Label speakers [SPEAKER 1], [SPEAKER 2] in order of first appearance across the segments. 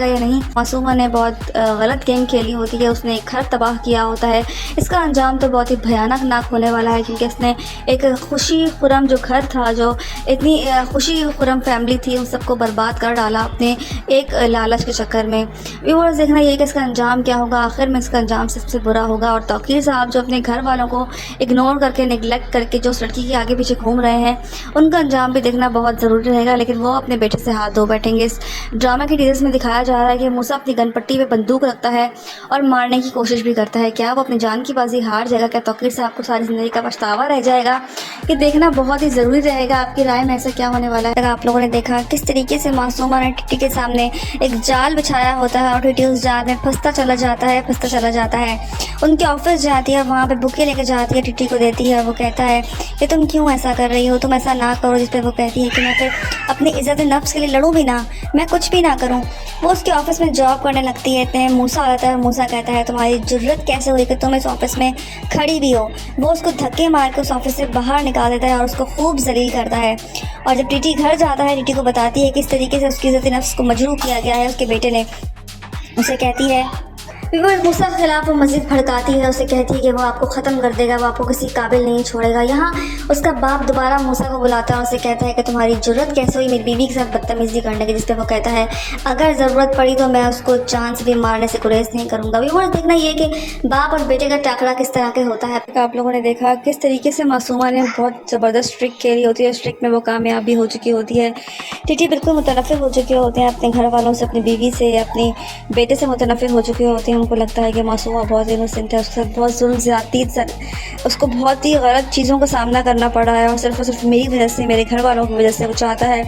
[SPEAKER 1] या नहीं। मासूमा ने बहुत गलत गेम खेली होती है, उसने एक घर तबाह किया होता है। इसका अंजाम तो बहुत ही भयानक नाक होने वाला है, क्योंकि इसने एक खुशी खुरम जो घर था, जो इतनी खुशी खुरम फैमिली थी, उन सबको बर्बाद कर डाला अपने एक लालच के चक्कर में। व्यूअर्स, देखना ये कि इसका अंजाम क्या होगा। आखिर में इसका अंजाम सबसे बुरा होगा। और तौकीर साहब जो अपने घर वालों को इग्नोर करके, निगलेक्ट करके जो उस लड़की के आगे पीछे घूम रहे हैं, उनका अंजाम भी देखना बहुत ज़रूरी रहेगा। लेकिन वो अपने बेटे से हाथ धो बैठेंगे। इस ड्रामा के टीजर्स में दिखाया जा रहा है कि मूसा अपनी गन पट्टी पे बंदूक रखता है और मारने की कोशिश भी करता है। क्या वो अपनी जान की बाजी हार जाएगा? क्या तौकीर साहब को सारी ज़िंदगी का पछतावा रह जाएगा? कि देखना बहुत ही ज़रूरी रहेगा। आपकी राय में ऐसा क्या होने वाला है? आप लोगों ने देखा किस तरीके से मासूमा ने टिट्टी के सामने एक जाल बिछाया होता है और टिट्टी उस जाल में फंसता चला जाता है। उनके ऑफिस जाती है, वहाँ पे बुके लेकर जाती है, टिट्टी को देती है। वो कहता है कि तुम क्यों ऐसा कर रही हो, तुम ऐसा ना करो। जिस पे वो कहती है कि मैं फिर अपनी इज़्ज़त नफ्स के लिए लड़ूँ भी ना, मैं कुछ भी ना करूँ। वो उसके ऑफिस में जॉब करने लगती है। इतने मूसा आता है, मूसा कहता है तुम्हारी जुर्रत कैसे हुई कि तुम इस ऑफिस में खड़ी भी हो। वो उसको धक्के मार के उस ऑफिस से बाहर निकाल देता है और उसको खूब जलील करता है। और जब टिट्टी घर जाता है, टिट्टी को बताती है कि इस तरीके से उसकी इज़्ज़त नफ्स को मजरूह किया गया है। उसके बेटे ने उसे कहती है, विवर मूसा के खिलाफ वो मज़ीद भड़काती है। उसे कहती है कि वो आपको ख़त्म कर देगा, वो आपको किसी काबिल नहीं छोड़ेगा। यहाँ उसका बाप दोबारा मूसा को बुलाता है और उसे कहता है कि तुम्हारी जुर्रत कैसे हुई मेरी बीवी के साथ बदतमीज़ी करने की। जिस पर वो कहता है अगर ज़रूरत पड़ी तो मैं उसको जान से भी मारने से गुरेज नहीं करूँगा। विवर, देखना ये कि बाप और बेटे का टाकरा किस तरह के होता है। आप लोगों ने देखा किस तरीके से मासूमा ने बहुत ज़बरदस्त ट्रिक खेली होती है। उस ट्रिक में वो कामयाब भी हो चुकी होती है। टिट्टी बिल्कुल मुतनफ़िर हो चुके होते हैं अपने घर वालों से, अपनी बीवी से, अपने बेटे से मुतनफ़िर हो चुके होते हैं। उनको लगता है कि मासूमा बहुत इनोसेंट है, उसके साथ बहुत जुल्म ज़्यादती, उसको बहुत ही गलत चीज़ों का सामना करना पड़ा है और सिर्फ मेरी वजह से, मेरे घर वालों की वजह से। वो चाहता है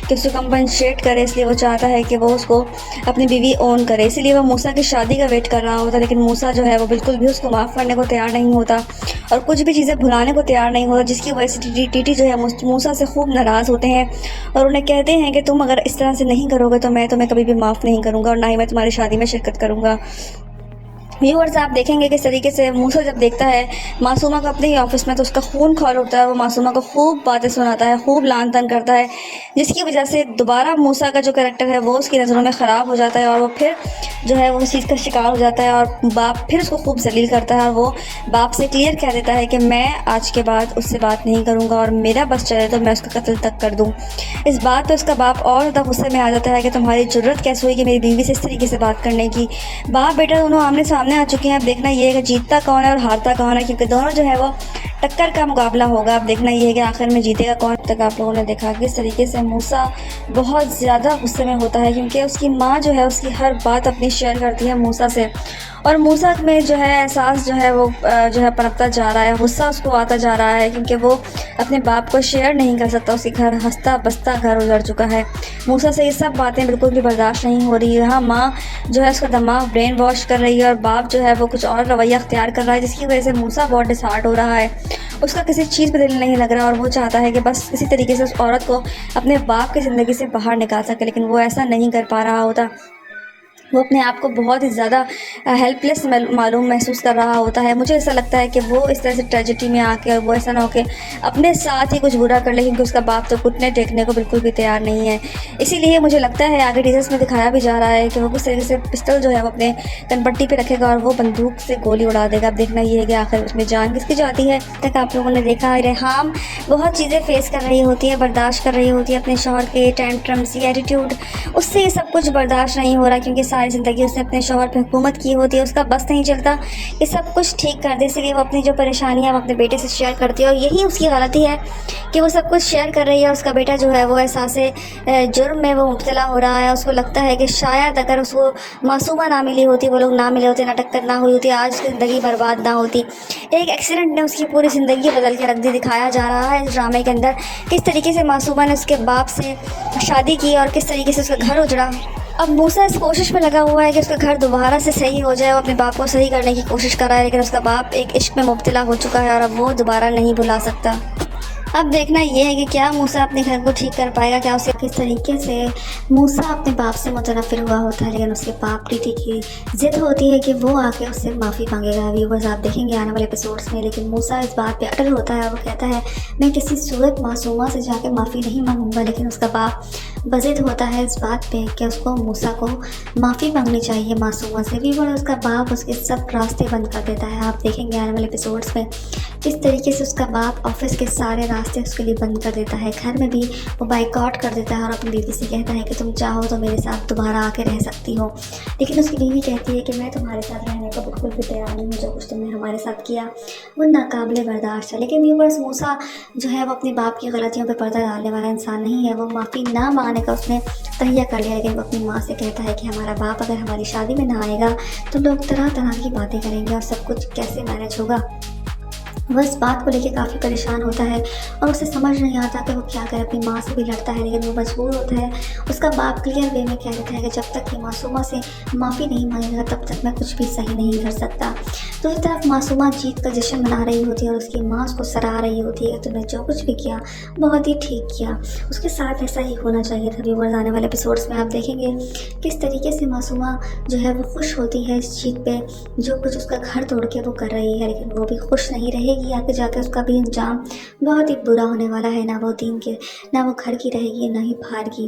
[SPEAKER 1] कि उसको कंपनसेट करे, इसलिए वो चाहता है कि वो उसको अपनी बीवी ओन करे। इसीलिए वो मूसा की शादी का वेट कर रहा होता है। लेकिन मूसा जो है वो बिल्कुल भी उसको माफ़ करने को तैयार नहीं होता और कुछ भी चीज़ें भुलाने को तैयार नहीं होता, जिसकी वजह से टीटी जो है मूसा से खूब नाराज़ होते हैं और उन्हें कहते हैं कि तुम अगर इस तरह से नहीं करोगे तो मैं तुम्हें कभी भी माफ़ नहीं करूँगा और ना ही मैं तुम्हारी शादी में शिरकत करूँगा। व्यूअर्स, आप देखेंगे किस तरीके से मूसा जब देखता है मासूमा को अपने ही ऑफिस में, तो उसका खून खौल उठता है। वो मासूमा को खूब बातें सुनाता है, खूब लान तान करता है, जिसकी वजह से दोबारा मूसा का जो कैरेक्टर है वो उसकी नज़रों में ख़राब हो जाता है और वो फिर जो है वो उस चीज़ का शिकार हो जाता है और बाप फिर उसको खूब जलील करता है। और वो बाप से क्लियर कह देता है कि मैं आज के बाद उससे बात नहीं करूँगा और मेरा बस चले तो मैं उसका कत्ल तक कर दूँ। इस बात पर उसका बाप और ज़्यादा गुस्से में आ जाता है कि तुम्हारी जुर्रत कैसे हुई कि मेरी बीवी से इस तरीके से बात करने की। बाप बेटा दोनों आमने सामने आ चुके हैं। अब देखना ये है कि जीतता कौन है और हारता कौन है, क्योंकि दोनों जो है वो टक्कर का मुकाबला होगा। अब देखना ये है कि आखिर में जीतेगा कौन। तक आप लोगों ने देखा किस तरीके से मूसा बहुत ज़्यादा गुस्से में होता है, क्योंकि उसकी माँ जो है उसकी हर बात अपनी शेयर करती है मूसा से और मूसा में जो है एहसास जो है वो जो है पनपता जा रहा है, गुस्सा उसको आता जा रहा है, क्योंकि वो अपने बाप को शेयर नहीं कर सकता। उसके घर हंसता बसता घर उजड़ चुका है। मूसा से ये सब बातें बिल्कुल भी बर्दाश्त नहीं हो रही है। यहाँ माँ जो है उसका दिमाग ब्रेन वॉश कर रही है और बाप जो है वो कुछ और रवैया अख्तियार कर रहा है, जिसकी वजह से मूसा बहुत डिसहार्ट हो रहा है। उसका किसी चीज़ पर दिल नहीं लग रहा और वो चाहता है कि बस किसी तरीके से उस औरत को अपने बाप की ज़िंदगी से बाहर निकाल सके, लेकिन वो ऐसा नहीं कर पा रहा होता। वो अपने आप को बहुत ही ज़्यादा हेल्पलेस मालूम महसूस कर रहा होता है। मुझे ऐसा लगता है कि वो इस तरह से ट्रेजेडी में आके और वो ऐसा ना हो कि अपने साथ ही कुछ बुरा कर ले, क्योंकि उसका बाप तो घुटने टेकने को बिल्कुल भी तैयार नहीं है। इसीलिए मुझे लगता है आगे टीजर्स में दिखाया भी जा रहा है कि वो किस तरीके से पिस्टल जो है वो अपने कनपट्टी पे रखेगा और वो बंदूक से गोली उड़ा देगा। अब देखना ये है कि आखिर उसमें जान किसकी जाती है। तक आप लोगों ने देखा रेहाम बहुत चीज़ें फेस कर रही होती है, बर्दाश्त कर रही होती है, अपने शौहर के टेंट्रम्स, एटीट्यूड, उससे ये सब कुछ बर्दाश्त नहीं हो रहा, क्योंकि सारी ज़िंदगी उसने अपने शौहर पे हुकूमत की होती है। उसका बस नहीं चलता कि सब कुछ ठीक कर दे, इसलिए वो अपनी जो परेशानियाँ वो अपने बेटे से शेयर करती है और यही उसकी गलती है कि वो सब कुछ शेयर कर रही है। उसका बेटा जो है वो एहसासे जुर्म में वो मुब्तला हो रहा है। उसको लगता है कि शायद अगर उसको मासूमा ना मिली होती, वो लोग ना मिले होते, ना टक्कर ना हुई होती, आज की ज़िंदगी बर्बाद ना होती। एक एक्सीडेंट ने उसकी पूरी ज़िंदगी बदल के रख दी। दिखाया जा रहा है इस ड्रामे के अंदर किस तरीके से मासूमा ने उसके बाप से शादी की और किस तरीके से उसका घर उजड़ा। अब मूसा इस कोशिश में लगा हुआ है कि उसका घर दोबारा से सही हो जाए। वो अपने बाप को सही करने की कोशिश कर रहा है, लेकिन उसका बाप एक इश्क में मुब्तला हो चुका है और अब वो दोबारा नहीं भुला सकता। अब देखना ये है कि क्या मूसा अपने घर को ठीक कर पाएगा, क्या उसे किस तरीके से मूसा अपने बाप से मुतनफ़िर हुआ होता है, लेकिन उसके बाप टीटी की ज़िद होती है कि वो आके उससे माफ़ी मांगेगा। व्यूवर्स, आप देखेंगे आने वाले एपिसोड्स में, लेकिन मूसा इस बात पे अटल होता है। वो कहता है मैं किसी सूरत मासूमा से जाके माफ़ी नहीं मांगूंगा, लेकिन उसका बाप बज़िद होता है इस बात पे कि उसको मूसा को माफ़ी मांगनी चाहिए मासूमा से भी, और उसका बाप उसके सब रास्ते बंद कर देता है। आप देखेंगे आने वाले एपिसोड्स में किस तरीके से उसका बाप ऑफिस के सारे रास्ते उसके लिए बंद कर देता है। घर में भी वो बाइकआउट कर देता है और अपनी बीवी से कहता है कि तुम चाहो तो मेरे साथ दोबारा आके रह सकती हो, लेकिन उसकी बीवी कहती है कि मैं तुम्हारे साथ रहने को बिल्कुल भी तैयार नहीं हूँ। जो कुछ तुमने हमारे साथ किया वो नाकाबिले बर्दाश्त है। लेकिन व्यूअर्स, मूसा जो है वो अपने बाप की गलतियों पर पर्दा डालने वाला इंसान नहीं है। वो माफ़ी ना मांगने का उसने तहिया कर लिया, लेकिन वो अपनी माँ से कहता है कि हमारा बाप अगर हमारी शादी में ना आएगा तो लोग तरह तरह की बातें करेंगे और सब कुछ कैसे मैनेज होगा। वह इस बात को लेकर काफ़ी परेशान होता है और उसे समझ नहीं आता कि वो क्या करे। अपनी माँ से भी लड़ता है, लेकिन वो मजबूर होता है। उसका बाप क्लियर वे में कह देता है कि जब तक ये मासूमा से माफ़ी नहीं मांगेगा तब तक मैं कुछ भी सही नहीं कर सकता। दूसरी तरफ मासूमा जीत का जश्न मना रही होती है और उसकी माँ उसको सराह रही होती है कि तुमने जो कुछ भी किया बहुत ही ठीक किया, उसके साथ ऐसा ही होना चाहिए था। व्यूअर्स, आने वाले एपिसोड्स में आप देखेंगे किस तरीके से मासूमा जो है वो खुश होती है इस जीत पे, जो कुछ उसका घर तोड़ के वो कर रही है, लेकिन वो भी खुश नहीं रहेगी। आगे जाकर उसका भी अंजाम बहुत ही बुरा होने वाला है। ना वो दिन के, ना वो घर की रहेगी, ना ही बाहर की।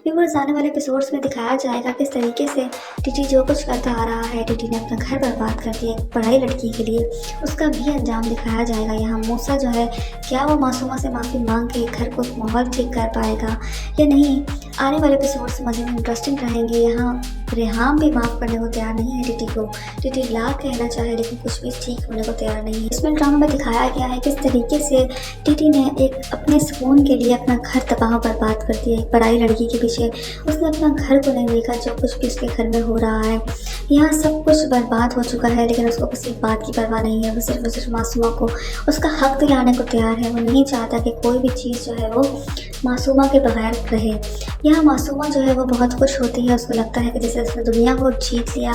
[SPEAKER 1] व्यूअर्स, आने वाले एपिसोड्स में दिखाया जाएगा किस तरीके से टीटी जो कुछ करता आ रहा है। टीटी ने अपना घर बर्बाद कर दिया एक पढ़ाई लड़की के लिए, उसका भी अंजाम दिखाया जाएगा। यहाँ मूसा जो है, क्या वो मासूमा से माफ़ी मांग के घर को माहौल ठीक कर पाएगा या नहीं, आने वाले एपिसोड्स मज़े में इंटरेस्टिंग रहेंगे। यहाँ रेहाम भी माफ़ करने को तैयार नहीं है टीटी को। टीटी लाख कहना चाहे लेकिन कुछ भी ठीक होने को तैयार नहीं है। इसमें ड्रामा में दिखाया गया है किस तरीके से टीटी ने एक अपने सुकून के लिए अपना घर तबाह बर्बाद कर दिया। एक पराई लड़की के पीछे उसने अपना घर को नहीं देखा, जो कुछ भी उसके घर में हो रहा है। यहाँ सब कुछ बर्बाद हो चुका है, लेकिन उसको किसी बात की परवाह नहीं है। वो सिर्फ मासूमा को उसका हक दिलाने को तैयार है। वो नहीं चाहता कि कोई भी चीज़ जो है वो मासूमा के बगैर रहे। यहाँ मासूमा जो है वो बहुत खुश होती है। उसको लगता है कि जैसे उसने दुनिया को जीत लिया,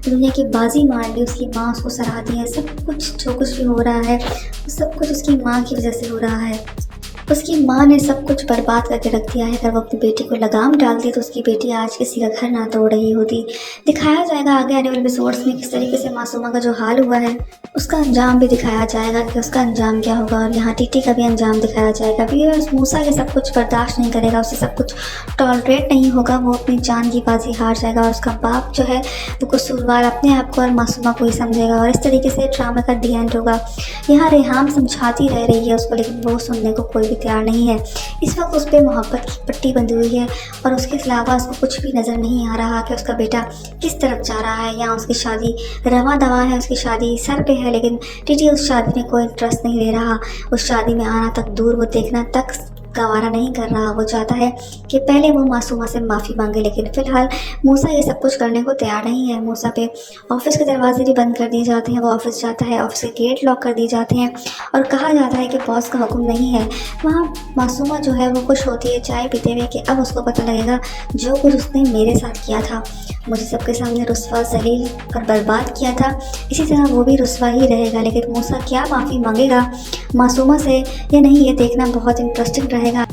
[SPEAKER 1] दुनिया की बाजी मार ली। उसकी माँ उसको सराहती है। सब कुछ जो कुछ भी हो रहा है वो सब कुछ उसकी माँ की वजह से हो रहा है। उसकी माँ ने सब कुछ बर्बाद करके रख दिया है। अगर वो अपनी बेटी को लगाम डालती तो उसकी बेटी आज किसी का घर ना तोड़ रही होती। दिखाया जाएगा आगे आने वाले एपिसोड्स में किस तरीके से मासूमा का जो हाल हुआ है उसका अंजाम भी दिखाया जाएगा कि उसका अंजाम क्या होगा, और यहाँ टीटी का भी अंजाम दिखाया जाएगा। व्यूअर्स, मूसा ये सब कुछ बर्दाश्त नहीं करेगा, उसे सब कुछ टॉलरेट नहीं होगा। वो अपनी जान की बाजी हार जाएगा और उसका बाप जो है वो कसूरवार अपने आप को और मासूमा को ही समझेगा, और इस तरीके से ड्रामा का दी एंड होगा। यहाँ रेहाम समझाती रह रही है उसको, लेकिन वो सुनने को कोई भी तैयार नहीं है। इस वक्त उस पर मोहब्बत की पट्टी बंधी हुई है और उसके अलावा उसको कुछ भी नज़र नहीं आ रहा कि उसका बेटा किस तरफ जा रहा है। यहाँ उसकी शादी रवा दवा है, उसकी शादी सर पे है, लेकिन टीटी उस शादी में कोई इंटरेस्ट नहीं ले रहा। उस शादी में आना तक दूर, वो देखना तक गवारा नहीं कर रहा। वो चाहता है कि पहले वो मासूमा से माफ़ी मांगे, लेकिन फिलहाल मूसा ये सब कुछ करने को तैयार नहीं है। मूसा पे ऑफिस के दरवाजे भी बंद कर दिए जाते हैं। वो ऑफिस जाता है, ऑफिस के गेट लॉक कर दिए जाते हैं और कहा जाता है कि बॉस का हुक्म नहीं है। वहाँ मासूमा जो है वो खुश होती है चाय पीते हुए कि अब उसको पता लगेगा जो कुछ उसने मेरे साथ किया था, मुझे सबके सामने रुस्वा जलील और बर्बाद किया था, इसी तरह वो भी रुस्वा ही रहेगा। लेकिन मूसा क्या माफ़ी मांगेगा मासूमा से या नहीं, ये देखना बहुत इंटरेस्टिंग रहेगा।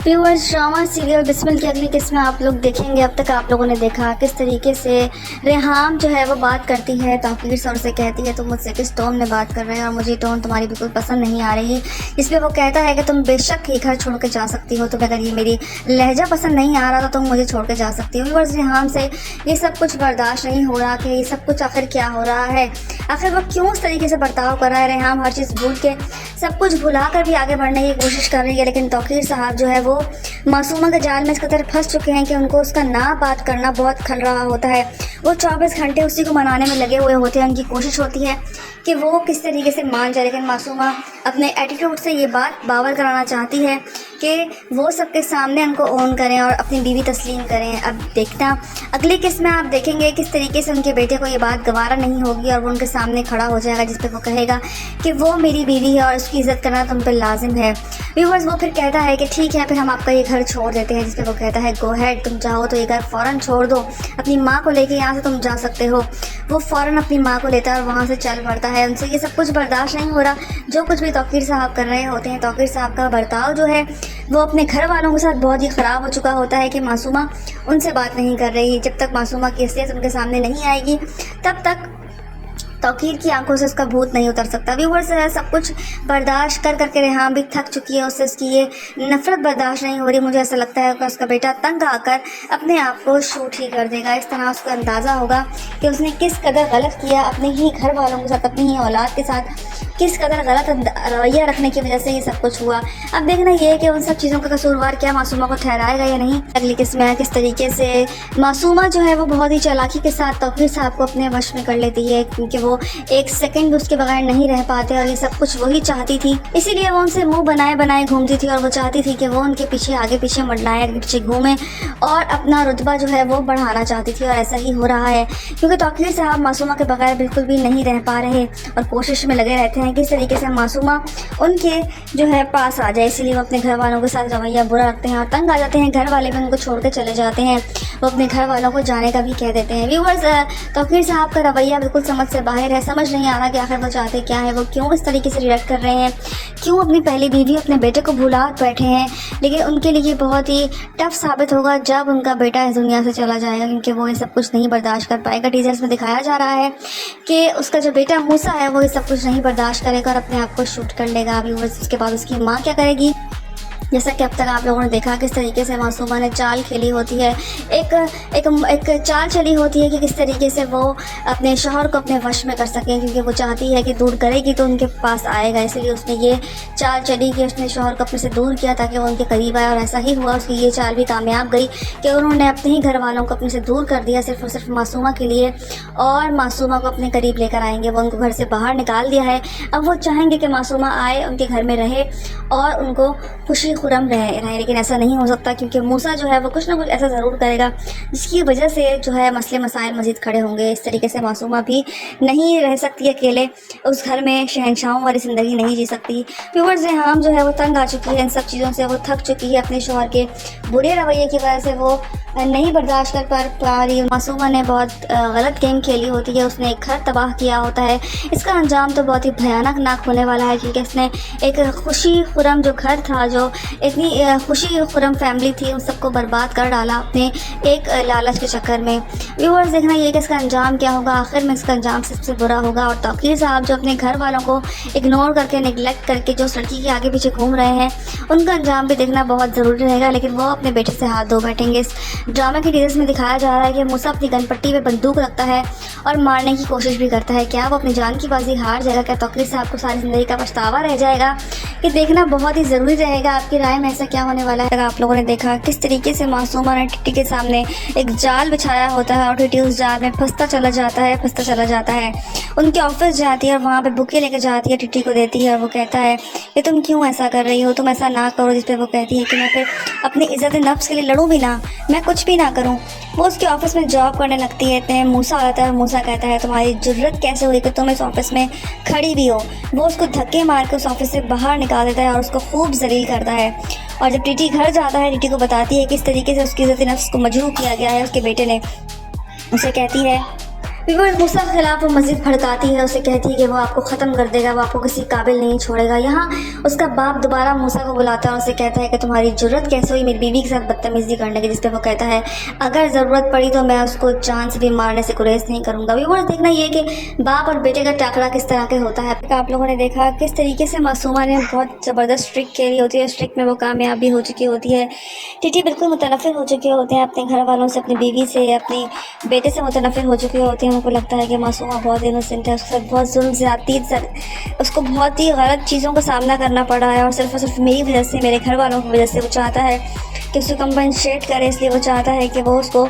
[SPEAKER 1] व्यूअर्स, ड्रामा सीरियल बिस्मिल की अगली किस्त में आप लोग देखेंगे। अब तक आप लोगों ने देखा किस तरीके से रेहाम जो है वो बात करती है तौकीर से, और से कहती है तुम मुझसे किस टोन में बात कर रहे हैं और मुझे टोन तुम्हारी बिल्कुल पसंद नहीं आ रही। इसलिए वो कहता है कि तुम बेशक ही घर छोड़ के जा सकती हो, तुम्हें अगर ये मेरी लहजा पसंद नहीं आ रहा तो तुम मुझे छोड़ के जा सकती हो। व्यूअर्स, रेहाम से ये सब कुछ बर्दाश्त नहीं हो रहा कि ये सब कुछ आखिर क्या हो रहा है, आखिर वो क्यों उस तरीके से बर्ताव कर रहा है। रेहाम हर चीज़ भूल के सब कुछ भुला कर भी आगे बढ़ने की कोशिश कर रही है, लेकिन तौकीर साहब जो है वो मासूमा के जाल में इस कदर फंस चुके हैं कि उनको उसका ना बात करना बहुत खल रहा होता है। वो 24 घंटे उसी को मनाने में लगे हुए होते हैं। उनकी कोशिश होती है कि वो किस तरीके से मान जाए, लेकिन मासूमा अपने एटीट्यूड से ये बात बावर कराना चाहती है कि वो सबके सामने उनको ओन करें और अपनी बीवी तस्लीम करें। अब देखना अगली किस्त में आप देखेंगे किस तरीके से उनके बेटे को ये बात गवारा नहीं होगी और वो उनके सामने खड़ा हो जाएगा, जिस पे वो कहेगा कि वो मेरी बीवी है और उसकी इज़्ज़त करना तुम पे लाजिम है। व्यूअर्स, वो फिर कहता है कि ठीक है, फिर हम आपका ये घर छोड़ देते हैं, जिस पे वो कहता है गो हैड, तुम चाहो तो ये घर फ़ौरन छोड़ दो, अपनी माँ को लेके यहाँ से तुम जा सकते हो। वो फ़ौरन अपनी माँ को लेता है और वहाँ से चल पड़ता है। उनसे ये सब कुछ बर्दाश्त नहीं हो रहा जो कुछ भी तौकीर साहब कर रहे होते हैं। तौकीर साहब का बर्ताव जो है वो अपने घर वालों के साथ बहुत ही ख़राब हो चुका होता है कि मासूमा उनसे बात नहीं कर रही। जब तक मासूमा की हैसियत उनके सामने नहीं आएगी तब तक तौकीर की आंखों से उसका भूत नहीं उतर सकता। व्यूअर्स सब कुछ बर्दाश्त कर करके रेहान भी थक चुकी है, उससे उसकी ये नफ़रत बर्दाश्त नहीं हो रही। मुझे ऐसा लगता है कि उसका बेटा तंग आकर अपने आप को शूट ही कर देगा। इस तरह उसको अंदाज़ा होगा कि उसने किस कदर गलत किया अपने ही घर वालों के साथ, अपनी ही औलाद के साथ, किस कदर गलत रवैया रखने की वजह से ये सब कुछ हुआ। अब देखना ये है कि उन सब चीज़ों का कसूरवार क्या मासूमा को ठहराएगा या नहीं। अगली किस्म है किस तरीके से मासूमा जो है वो बहुत ही चालाकी के साथ तौकीर साहब को अपने वश में कर लेती है, क्योंकि वो एक सेकंड भी उसके बगैर नहीं रह पाते और ये सब कुछ वही चाहती थी। इसीलिए वो उनसे मुंह बनाए बनाए घूमती थी और वो चाहती थी कि वो उनके पीछे आगे पीछे मंडलाए, आगे पीछे घूमे और अपना रुतबा जो है वो बढ़ाना चाहती थी। और ऐसा ही हो रहा है, क्योंकि तौकीर साहब मासूमा के बगैर बिल्कुल भी नहीं रह पा रहे और कोशिश में लगे रहते हैं किस तरीके से मासूमा उनके जो है पास आ जाए। इसीलिए वो अपने घर वालों के साथ रवैया बुरा रखते हैं और तंग आ जाते हैं। घर वाले भी उनको छोड़ के चले जाते हैं, वो अपने घर वालों को जाने का भी कह देते हैं। व्यूअर्स तौकीर साहब का रवैया बिल्कुल समझ से बाहर है। समझ नहीं आ रहा कि आखिर वो चाहते क्या है, वो क्यों इस तरीके से रिएक्ट कर रहे हैं, क्यों अपनी पहली बीवी अपने बेटे को भुला बैठे हैं। लेकिन उनके लिए बहुत ही टफ साबित होगा जब उनका बेटा इस दुनिया से चला जाएगा, क्योंकि वो ये सब कुछ नहीं बर्दाश्त कर पाएगा। टीजर्स में दिखाया जा रहा है कि उसका जो बेटा मूसा है वो ये सब कुछ नहीं बर्दाश्त करेगा और अपने आप को शूट कर लेगा। अभी उसके बाद उसकी माँ क्या करेगी, जैसा कि अब तक आप लोगों ने देखा किस तरीके से मासूमा ने चाल खेली होती है, एक चाल चली होती है कि किस तरीके से वो अपने शौहर को अपने वश में कर सके, क्योंकि वो चाहती है कि दूर करेगी तो उनके पास आएगा। इसलिए उसने ये चाल चली कि उसने शौहर को अपने से दूर किया ताकि वो उनके करीब आए, और ऐसा ही हुआ। उसकी ये चाल भी कामयाब गई कि उन्होंने अपने ही घर वालों को अपने से दूर कर दिया सिर्फ और सिर्फ मासूमा के लिए, और मासूमा को अपने करीब लेकर आएंगे। वो उनको घर से बाहर निकाल दिया है। अब वो चाहेंगे कि मासूमा आए, उनके घर में रहे और उनको खुशी खुरम रहे। लेकिन ऐसा नहीं हो सकता, क्योंकि मूसा जो है वो कुछ ना कुछ ऐसा ज़रूर करेगा जिसकी वजह से जो है मसले मसाइल मज़ीद खड़े होंगे। इस तरीके से मासूमा भी नहीं रह सकती अकेले, उस घर में शहंशाहों वाली ज़िंदगी नहीं जी सकती। व्यूअर्स रेहान जो है वो तंग आ चुकी है इन सब चीज़ों से, वो थक चुकी है अपने शौहर के बुरे रवैये की वजह से, वो नहीं बर्दाश्त कर पा रही। मासूमा ने बहुत गलत गेम खेली होती है, उसने एक घर तबाह किया होता है। इसका अंजाम तो बहुत ही भयानक नाक होने वाला है, क्योंकि इसने एक खुशी खुरम जो घर था, जो इतनी खुशी खुरम फैमिली थी, उन सबको बर्बाद कर डाला अपने एक लालच के चक्कर में। व्यूअर्स देखना ये कि इसका अंजाम क्या होगा, आखिर में इसका अंजाम सबसे बुरा होगा। और तौकीर साहब जो अपने घर वालों को इग्नोर करके, निगलेक्ट करके जो लड़की के आगे पीछे घूम रहे हैं, उनका अंजाम भी देखना बहुत ज़रूरी रहेगा। लेकिन वो अपने बेटे से हाथ धो बैठेंगे। इस ड्रामा के टीजर्स में दिखाया जा रहा है कि मूसा अपनी गन पट्टी पे बंदूक रखता है और मारने की कोशिश भी करता है। क्या वो अपनी जान की बाजी हार जाएगा? क्या तौकीर साहब को सारी ज़िंदगी का पछतावा रह जाएगा? ये देखना बहुत ही ज़रूरी रहेगा। आपकी राय में ऐसा क्या होने वाला है? अगर आप लोगों ने देखा किस तरीके से मासूमा ने टिट्टी के सामने एक जाल बिछाया होता है और टिट्टी उस जाल में फंसता चला जाता है। उनके ऑफिस जाती है और वहाँ पे बुके लेकर जाती है, टिट्टी को देती है और वो कहता है कि तुम क्यों ऐसा कर रही हो, तुम ऐसा ना करो। जिस पर वो कहती है कि मैं फिर अपनी इज़्ज़त नफ्स के लिए लड़ूँ भी ना, मैं कुछ भी ना करूँ। वो उसके ऑफिस में जॉब करने लगती है। इतने मूसा आता है और मूसा कहता है तुम्हारी जुर्रत कैसे हुई कि तुम इस ऑफिस में खड़ी भी हो। वो उसको धक्के मार के उस ऑफिस से बाहर निकाल देता है और उसको खूब जलील करता है। और जब टीटी घर जाता है, टीटी को बताती है किस तरीके से उसकी इज़्ज़त नफ्स को मजरूह किया गया है उसके बेटे ने। उसे कहती है मूसा के खिलाफ वो मज़ीद भड़काती है, उसे कहती है कि वो आपको ख़त्म कर देगा, वो आपको किसी काबिल नहीं छोड़ेगा। यहाँ उसका बाप दोबारा मूसा को बुलाता है और उसे कहता है कि तुम्हारी जुर्रत कैसे हुई मेरी बीवी के साथ बदतमीज़ी करने की। जिस पर वो कहता है अगर ज़रूरत पड़ी तो मैं उसको जान से भी मारने से गुरेज नहीं करूँगा। व्यूअर्स देखना ये कि बाप और बेटे का टाकरा किस तरह के होता है। आप लोगों ने देखा किस तरीके से मासूमा ने बहुत ज़बरदस्त ट्रिक खेली होती है, ट्रिक में वो कामयाबी हो चुकी होती है। टिटी बिल्कुल मुतनफ़िर हो चुके होते हैं अपने घर वालों से, अपनी बीवी से, अपनी बेटे से मुतनफ़िर हो चुके होते हैं। उनको लगता है कि मासूमा बहुत इनोसेंट है, उसके साथ बहुत जुल्म ज़्यादती, उसको बहुत ही गलत चीज़ों का सामना करना पड़ा है और सिर्फ मेरी वजह से, मेरे घर वालों की वजह से। वो चाहता है कि उसको कंपनसेट करे, इसलिए वो चाहता है कि वो उसको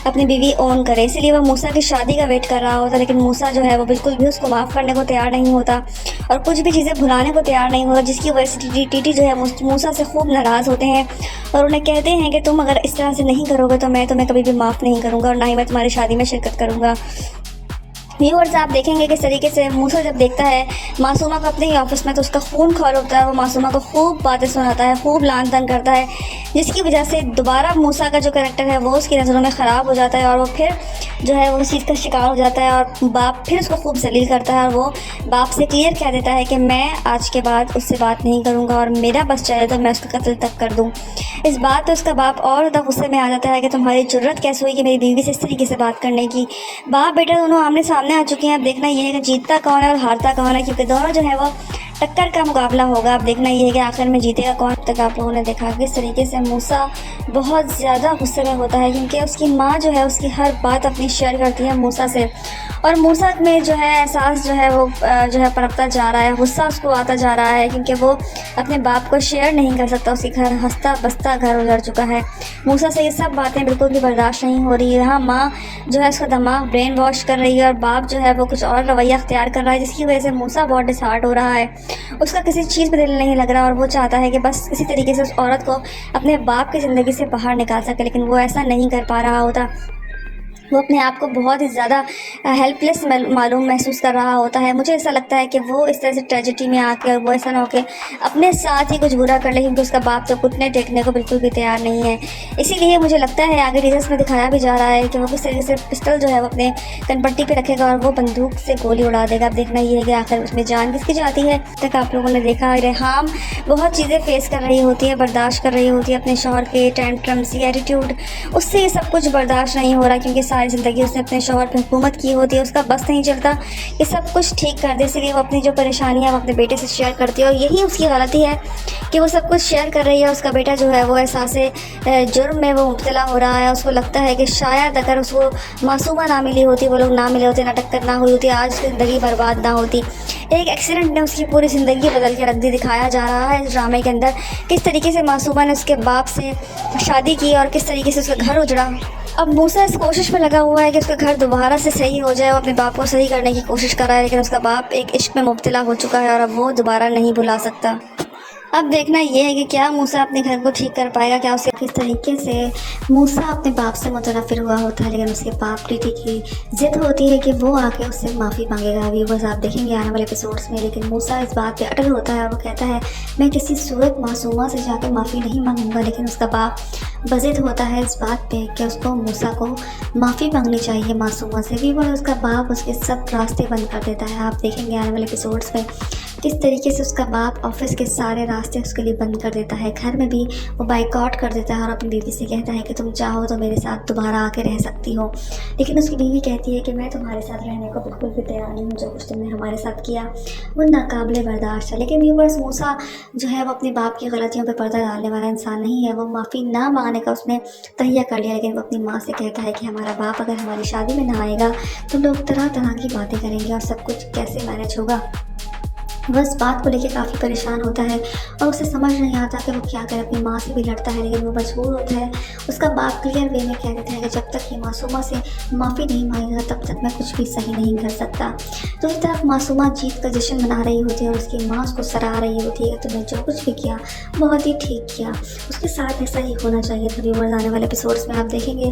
[SPEAKER 1] अपनी बीवी ओन करे। इसलिए वो मूसा की शादी का वेट कर रहा होता है, लेकिन मूसा जो है वो बिल्कुल भी उसको माफ़ करने को तैयार नहीं होता और कुछ भी चीज़ें भुलाने को तैयार नहीं होता, जिसकी वजह से टीटी जो है मूसा से खूब नाराज़ होते हैं और उन्हें कहते हैं कि तुम अगर इस तरह से नहीं करोगे तो मैं तुम्हें कभी भी माफ़ नहीं करूँगा और ना ही मैं तुम्हारी शादी में शिरकत करूँगा। व्यूअर्स आप देखेंगे किस तरीके से मूसा जब देखता है मासूमा को अपने ही ऑफिस में तो उसका खून खौल होता है। वो मासूमा को खूब बातें सुनाता है, खूब लान तान करता है, जिसकी वजह से दोबारा मूसा का जो कैरेक्टर है वो उसकी नज़रों में ख़राब हो जाता है और वो फिर जो है वो उस चीज़ का शिकार हो जाता है और बाप फिर उसको खूब जलील करता है और वो बाप से क्लियर कह देता है कि मैं आज के बाद उससे बात नहीं करूँगा और मेरा बस चाहे तो मैं उसका कत्ल तक कर दूँ। इस बात पर उसका बाप और ज़्यादा गुस्से में आ जाता है कि तुम्हारी जुर्रत कैसे हुई कि मेरी बीवी से इस तरीके से बात करने की। बाप बेटा दोनों आमने सामने सामने आ चुकी हैं। अब देखना ये है कि जीतता कौन है और हारता कौन है, क्योंकि दोनों जो है वो टक्कर का मुकाबला होगा। अब देखना ये है कि आखिर में जीतेगा कौन। तक आप लोगों ने देखा किस तरीके से मूसा बहुत ज़्यादा गुस्से में होता है, क्योंकि उसकी माँ जो है उसकी हर बात अपनी शेयर करती है मूसा से, और मूसा में जो है एहसास जो है वो जो है पनपता जा रहा है, गुस्सा उसको आता जा रहा है, क्योंकि वो अपने बाप को शेयर नहीं कर सकता। उसके घर हंसता बसता घर उजड़ चुका है। मूसा से ये सब बातें बिल्कुल भी बर्दाश्त नहीं हो रही है। यहाँ माँ जो है उसका दिमाग ब्रेन वॉश कर रही है, और बाप जो है वो कुछ और रवैया अख्तियार कर रहा है, जिसकी वजह से मूसा बहुत डिसहार्ट हो रहा है। उसका किसी चीज़ पर दिल नहीं लग रहा, और वो चाहता है कि बस किसी तरीके से उस औरत को अपने बाप की ज़िंदगी से बाहर निकाल सके, लेकिन वो ऐसा नहीं कर पा रहा होता। वो अपने आप को बहुत ही ज़्यादा हेल्पलेस मालूम महसूस कर रहा होता है। मुझे ऐसा लगता है कि वो इस तरह से ट्रेजेडी में आकर वो ऐसा ना हो कि अपने साथ ही कुछ बुरा कर ले, क्योंकि उसका बाप तो घुटने टेकने को बिल्कुल भी तैयार नहीं है। इसीलिए मुझे लगता है आगे टीजर्स में दिखाया भी जा रहा है कि वो किस तरीके से पिस्टल जो है वो अपने कनपट्टी पे रखेगा और वो बंदूक से गोली उड़ा देगा। अब देखना ये है कि आखिर उसमें जान किसकी जाती है। तक आप लोगों ने देखा रेहाम बहुत चीज़ें फेस कर रही होती है, बर्दाश्त कर रही होती है, अपने शौहर के टेंट्रम्स, एटीट्यूड, उससे ये सब कुछ बर्दाश्त नहीं हो रहा, क्योंकि सारी ज़िंदगी उसने अपने शौहर पर हुकूमत की होती है। उसका बस नहीं चलता ये सब कुछ ठीक कर दे, इसलिए वो अपनी जो परेशानियाँ वो अपने बेटे से शेयर करती है, और यही उसकी गलती है कि वो सब कुछ शेयर कर रही है। उसका बेटा जो है वो एहसासे जुर्म में वो मुब्तला हो रहा है। उसको लगता है कि शायद अगर उसको मासूमा ना मिली होती, वो लोग ना मिले होते, ना टक्कर ना हुई होती, आज ज़िंदगी बर्बाद ना होती। एक एक्सीडेंट ने उसकी पूरी ज़िंदगी बदल के रख दी। दिखाया जा रहा है इस ड्रामे के अंदर किस तरीके से मासूमा ने उसके बाप से शादी की और किस तरीके से उसका घर उजड़ा। अब मूसा इस कोशिश में लगा हुआ है कि उसका घर दोबारा से सही हो जाए। वो अपने बाप को सही करने की कोशिश कर रहा है, लेकिन उसका बाप एक इश्क में मुब्तला हो चुका है और अब वो दोबारा नहीं भुला सकता। अब देखना ये है कि क्या मूसा अपने घर को ठीक कर पाएगा, क्या उसे किस तरीके से मूसा अपने बाप से मुतनफ़िर हुआ होता है, लेकिन उसके बाप टीटी की ज़िद होती है कि वो आके उससे माफ़ी मांगेगा। व्यूअर्स आप देखेंगे आने वाले एपिसोड्स में, लेकिन मूसा इस बात पे अटल होता है और वो कहता है मैं किसी सूरत मासूमा से जाके माफ़ी नहीं मांगूंगा। लेकिन उसका बाप बज़िद होता है इस बात पे कि उसको मूसा को माफ़ी मांगनी चाहिए मासूमा से। व्यूअर्स उसका बाप उसके सब रास्ते बंद कर देता है। आप देखेंगे आने वाले एपिसोड्स में किस तरीके से उसका बाप ऑफिस के सारे रास्ते उसके लिए बंद कर देता है। घर में भी वो बाइकआउट कर देता है और अपनी बीवी से कहता है कि तुम चाहो तो मेरे साथ दोबारा आके रह सकती हो, लेकिन उसकी बीवी कहती है कि मैं तुम्हारे साथ रहने को बिल्कुल भी तैयार नहीं हूँ। जो कुछ तुमने हमारे साथ किया वो नाकाबिले बर्दाश्त है। लेकिन व्यूअर्स मूसा जो है वो अपने बाप की गलतियों पर पर्दा डालने वाला इंसान नहीं है। वो माफ़ी ना मांगने का उसने तहिया कर लिया, लेकिन वो अपनी माँ से कहता है कि हमारा बाप अगर हमारी शादी में ना आएगा तो लोग तरह तरह की बातें करेंगे और सब कुछ कैसे मैनेज होगा। वह इस बात को लेकर काफ़ी परेशान होता है और उसे समझ नहीं आता कि वो क्या करे। अपनी माँ से भी लड़ता है, लेकिन वो मजबूर होता है। उसका बाप क्लियर वे में कह देता है कि जब तक ये मासूमा से माफ़ी नहीं मांगेगा तब तक मैं कुछ भी सही नहीं कर सकता। तो इस तरफ मासूमा जीत का जश्न मना रही होती है और उसकी माँ उसको सराह रही होती है कि तुमने जो कुछ भी किया बहुत ही ठीक किया, उसके साथ ऐसा ही होना चाहिए था। व्यूअर्स आने वाले एपिसोड्स में आप देखेंगे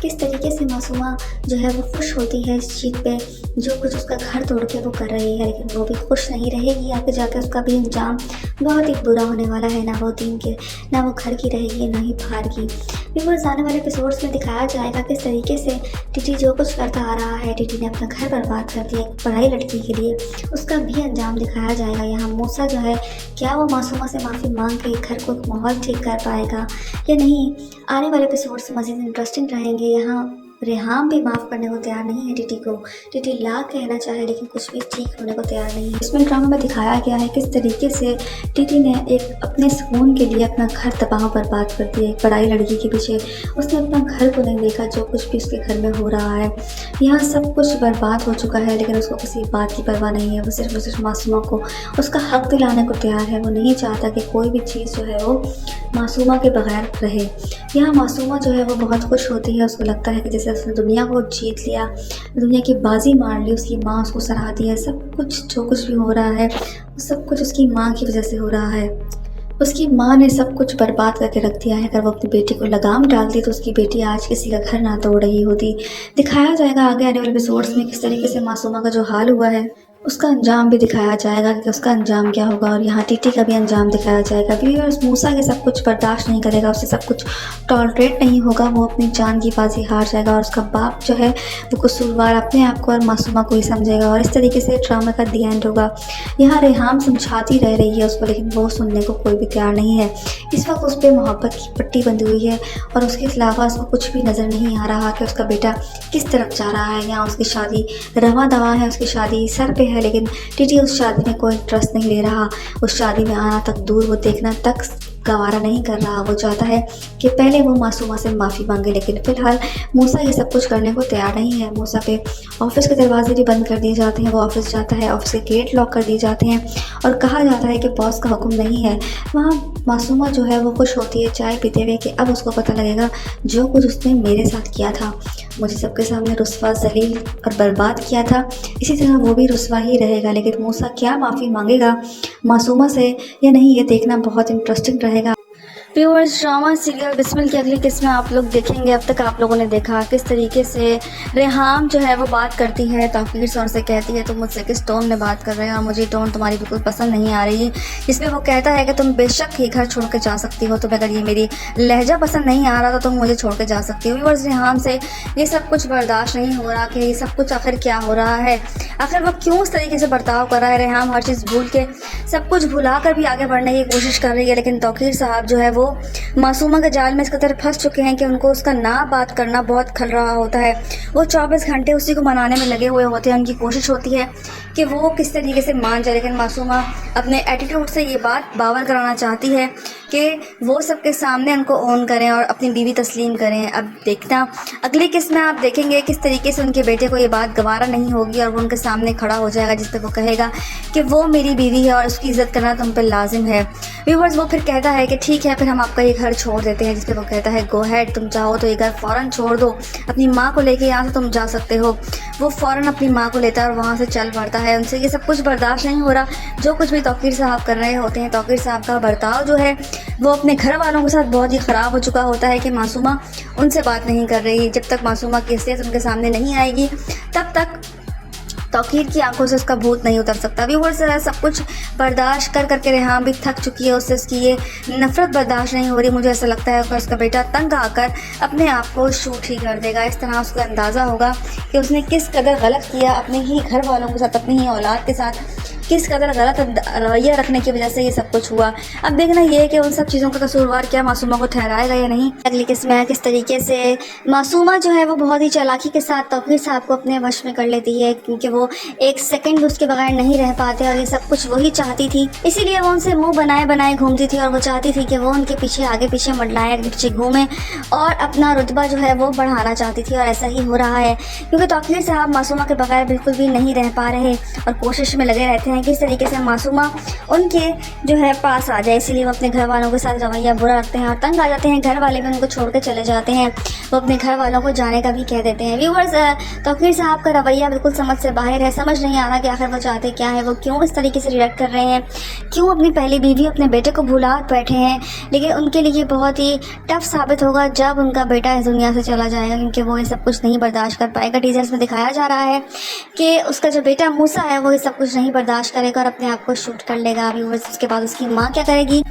[SPEAKER 1] किस तरीके से मासूमा जो है वो खुश होती है इस जीत पे, जो कुछ उसका घर तोड़ के वो कर रही है, लेकिन वो भी खुश नहीं रहेगी। आगे जाकर उसका भी अंजाम बहुत ही बुरा होने वाला है। ना वो दिन के ना वो घर की रहेगी ना ही बाहर की। व्यूअर्स आने वाले एपिसोड्स में दिखाया जाएगा किस तरीके से टीटी जो कुछ करता आ रहा है, टीटी ने अपना घर बर्बाद कर दिया एक पढ़ाई लड़की के लिए, उसका भी अंजाम दिखाया जाएगा। यहाँ मूसा जो है क्या वो मासूमा से माफ़ी मांग के घर को माहौल ठीक कर पाएगा या नहीं, आने वाले एपिसोड्स मज़ीद इंटरेस्टिंग रहेंगे। यहाँ रेहाम भी माफ़ करने को तैयार नहीं है टीटी को। टीटी लाख कहना चाहे लेकिन कुछ भी ठीक होने को तैयार नहीं है। इसमें ड्रामा में दिखाया गया है किस तरीके से टीटी ने एक अपने सुकून के लिए अपना घर तबाह बर्बाद कर दिया। एक पढ़ाई लड़की के पीछे उसने अपना घर को नहीं देखा, जो कुछ भी उसके घर में हो रहा है यहाँ सब कुछ बर्बाद हो चुका है, लेकिन उसको किसी बात की परवाह नहीं है। वो सिर्फ मासूमा को उसका हक दिलाने को तैयार है। वो नहीं चाहता कि कोई भी चीज़ जो है वो मासूमा के बगैर रहे। यहाँ मासूमा जो है वो बहुत खुश होती है। उसको लगता है कि जैसे उसने दुनिया को जीत लिया, दुनिया की बाजी मार ली, उसकी माँ उसको सराहती है। सब कुछ जो कुछ भी हो रहा है वो सब कुछ उसकी माँ की वजह से हो रहा है। उसकी माँ ने सब कुछ बर्बाद करके रख दिया है। अगर वो अपनी बेटी को लगाम डालती तो उसकी बेटी आज किसी का घर ना तोड़ रही होती। दिखाया जाएगा आगे आने वाले एपिसोड्स में किस तरीके से मासूमा का जो हाल हुआ है उसका अंजाम भी दिखाया जाएगा कि उसका अंजाम क्या होगा, और यहाँ टीटी का भी अंजाम दिखाया जाएगा। व्यूअर्स, मूसा ये सब कुछ बर्दाश्त नहीं करेगा, उससे सब कुछ टॉलरेट नहीं होगा, वो अपनी जान की बाजी हार जाएगा और उसका बाप जो है वो कसूरवार अपने आप को और मासूमा को ही समझेगा, और इस तरीके से ड्रामा का दी एंड होगा। यहाँ रेहाम समझाती रह रही है उसको, लेकिन वो सुनने को कोई भी तैयार नहीं है। इस वक्त उस पर मोहब्बत की पट्टी बंधी हुई है और उसके अलावा उसको कुछ भी नज़र नहीं आ रहा कि उसका बेटा किस तरफ जा रहा है। यहाँ उसकी शादी रवा दवा है, उसकी शादी सर पे है, लेकिन टीटी उस शादी में कोई इंटरेस्ट नहीं ले रहा। उस शादी में आना तक दूर, वो देखना तक गवारा नहीं कर रहा। वो चाहता है कि पहले वो मासूमा से माफ़ी मांगे, लेकिन फ़िलहाल मूसा ये सब कुछ करने को तैयार नहीं है। मूसा पे ऑफिस के दरवाजे भी बंद कर दिए जाते हैं। वो ऑफिस जाता है, ऑफिस के गेट लॉक कर दिए जाते हैं और कहा जाता है कि बॉस का हुक्म नहीं है। वहाँ मासूमा जो है वो खुश होती है चाय पीते हुए कि अब उसको पता लगेगा जो कुछ उसने मेरे साथ किया था, मुझे सबके सामने रुस्वा, जलील और बर्बाद किया था, इसी तरह वो भी रुस्वा ही रहेगा। लेकिन मूसा क्या माफ़ी मांगेगा मासूमा से या नहीं, ये देखना बहुत इंटरेस्टिंग रहेगा। व्यूअर्स, ड्रामा सीरियल बिस्मिल की अगली किस्में आप लोग देखेंगे। अब तक आप लोगों ने देखा किस तरीके से रेहाम जो है वो बात करती है, तौकीर से उनसे कहती है तुम मुझसे किस टोन में बात कर रहे हो और मुझे टोन तुम्हारी बिल्कुल पसंद नहीं आ रही है। इसमें वो कहता है कि तुम बेशक ही घर छोड़ के जा सकती हो, तुम्हें अगर ये मेरी लहजा पसंद नहीं आ रहा तो तुम मुझे छोड़ के जा सकती हो। व्यूअर्स, रेहाम से ये सब कुछ बर्दाश्त नहीं हो रहा कि ये सब कुछ आखिर क्या हो रहा है, आखिर वो क्यों इस तरीके से बर्ताव कर रहा है। रेहाम हर चीज़ भूल के, सब कुछ भुला कर भी आगे बढ़ने की कोशिश कर रही है, लेकिन तौकीर साहब जो है वो मासूमा के जाल में इस कदर फंस चुके हैं कि उनको उसका ना बात करना बहुत खल रहा होता है। वो 24 घंटे उसी को मनाने में लगे हुए होते हैं। उनकी कोशिश होती है कि वो किस तरीके से मान जाए, लेकिन मासूमा अपने एटीट्यूड से ये बात बावर कराना चाहती है कि वो सबके सामने उनको ऑन करें और अपनी बीवी तस्लीम करें। अब देखना अगली किस्त में आप देखेंगे किस तरीके से उनके बेटे को ये बात गवारा नहीं होगी और वो उनके सामने खड़ा हो जाएगा, जिस पर वो कहेगा कि वो मेरी बीवी है और उसकी इज़्ज़त करना तुम पर लाजिम है। व्यूअर्स, वो फिर कहता है कि ठीक है, फिर हम आपका ये घर छोड़ देते हैं, जिस पर वो कहता है गो हैड, तुम चाहो तो ये घर फ़ौरन छोड़ दो, अपनी माँ को लेके यहाँ से तुम जा सकते हो। वो फ़ौरन अपनी माँ को लेता है और वहाँ से चल पड़ता है। उनसे ये सब कुछ बर्दाश्त नहीं हो रहा, जो कुछ भी तौकीर साहब कर रहे होते हैं। तौकीर साहब का बर्ताव जो है वो अपने घर वालों के साथ बहुत ही ख़राब हो चुका होता है कि मासूमा उनसे बात नहीं कर रही। जब तक मासूमा की हैसियत उनके सामने नहीं आएगी तब तक तौकीर की आंखों से उसका भूत नहीं उतर सकता। व्यूअर्स, सब कुछ बर्दाश्त कर करके रेहाम भी थक चुकी है, उससे उसकी ये नफ़रत बर्दाश्त नहीं हो रही। मुझे ऐसा लगता है कि उसका बेटा तंग आकर अपने आप को शूट ही कर देगा। इस तरह उसका अंदाज़ा होगा कि उसने किस कदर गलत किया अपने ही घर वालों के साथ, अपनी ही औलाद के साथ, किस कदर गलत रवैया रखने की वजह से ये सब कुछ हुआ। अब देखना ये है कि उन सब चीज़ों का कसूरवार क्या मासूमा को ठहराएगा या नहीं। अगली किस्म में किस तरीके से मासूमा जो है वो बहुत ही चालाकी के साथ तौकीर साहब को अपने वश में कर लेती है, क्योंकि वो एक सेकंड उसके बगैर नहीं रह पाते और ये सब कुछ वही चाहती थी। इसीलिए वो उनसे मुँह बनाए बनाए घूमती थी और वो चाहती थी कि वो उनके पीछे आगे पीछे मंडलाएं, पीछे घूमें और अपना रुतबा जो है वो बढ़ाना चाहती थी। और ऐसा ही हो रहा है, क्योंकि तौकीर साहब मासूमा के बगैर बिल्कुल भी नहीं रह पा रहे और कोशिश में लगे रहते हैं किस तरीके से मासूमा उनके जो है पास आ जाए। इसीलिए वो अपने घर वालों के साथ रवैया बुरा रखते हैं और तंग आ जाते हैं। घर वाले भी उनको छोड़ के चले जाते हैं, वो अपने घर वालों को जाने का भी कह देते हैं। व्यूअर्स, तौकीर साहब का रवैया बिल्कुल समझ से बाहर है। समझ नहीं आ रहा कि आखिर वो चाहते क्या है, वो क्यों इस तरीके से रिएक्ट कर रहे हैं, क्यों अपनी पहली बीवी अपने बेटे को भुला बैठे हैं। लेकिन उनके लिए बहुत ही टफ साबित होगा जब उनका बेटा इस दुनिया से चला जाएगा, क्योंकि वो ये सब कुछ नहीं बर्दाश्त कर पाएगा। टीजर्स में दिखाया जा रहा है कि उसका जो बेटा मूसा है वो ये सब कुछ नहीं बर्दाश्त करेगा और अपने आप को शूट कर लेगा। व्यूअर्स, उसके बाद उसकी माँ क्या करेगी,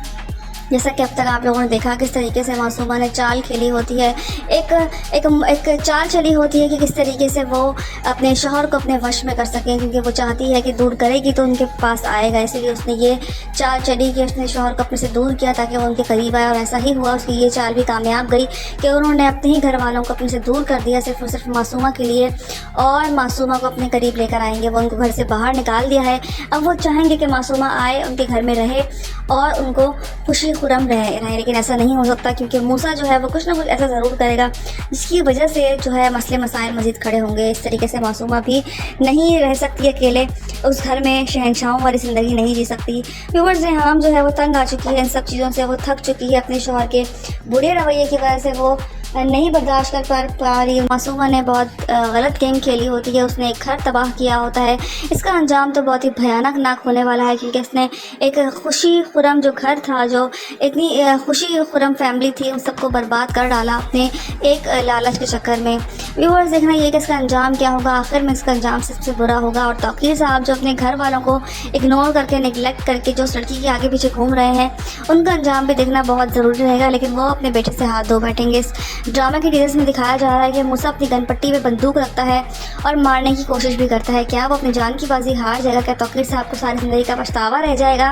[SPEAKER 1] जैसा कि अब तक आप लोगों ने देखा किस तरीके से मासूमा ने चाल खेली होती है, एक चाल चली होती है कि किस तरीके से वो अपने शौहर को अपने वश में कर सके, क्योंकि वो चाहती है कि दूर करेगी तो उनके पास आएगा। इसीलिए उसने ये चाल चली कि उसने शौहर को अपने से दूर किया ताकि वो उनके करीब आए, और ऐसा ही हुआ। उसकी ये चाल भी कामयाब गई कि उन्होंने अपने ही घर वालों को अपने से दूर कर दिया सिर्फ और सिर्फ मासूमा के लिए, और मासूमा को अपने करीब लेकर आएंगे। वो उनको घर से बाहर निकाल दिया है। अब वो चाहेंगे कि मासूमा आए, उनके घर में रहे और उनको खुशी खुरम रहे, लेकिन ऐसा नहीं हो सकता, क्योंकि मूसा जो है वो कुछ ना कुछ ऐसा ज़रूर करेगा जिसकी वजह से जो है मसले मसाइल मज़ीद खड़े होंगे। इस तरीके से मासूमा भी नहीं रह सकती अकेले, उस घर में शहंशाहों वाली ज़िंदगी नहीं जी सकती। व्यूअर्स, रेहाम जो है वो तंग आ चुकी है इन सब चीज़ों से, वो थक चुकी है अपने शौहर के बुरे रवैये की वजह से। वो नहीं बर्दाश्त कर पा रही मासूमा ने बहुत गलत गेम खेली होती है। उसने एक घर तबाह किया होता है। इसका अंजाम तो बहुत ही भयानक नाक होने वाला है, क्योंकि इसने एक खुशी खुरम जो घर था, जो इतनी खुशी खुरम फैमिली थी, उन सबको बर्बाद कर डाला अपने एक लालच के चक्कर में। व्यूअर्स, देखना ये कि इसका अंजाम क्या होगा। आखिर में इसका अंजाम सबसे बुरा होगा। और तौकीर साहब जो अपने घर वालों को इग्नोर करके, निगलेक्ट करके जो उस लड़की के आगे पीछे घूम रहे हैं, उनका अंजाम भी देखना बहुत ज़रूरी रहेगा। लेकिन वो अपने बेटे से हाथ धो बैठेंगे। इस ड्रामा के टीजर्स में दिखाया जा रहा है कि मूसा अपनी गनपट्टी पे बंदूक रखता है और मारने की कोशिश भी करता है। क्या वो अपनी जान की बाजी हार जाएगा? क्या तौकीर साहब को सारी ज़िंदगी का पछतावा रह जाएगा?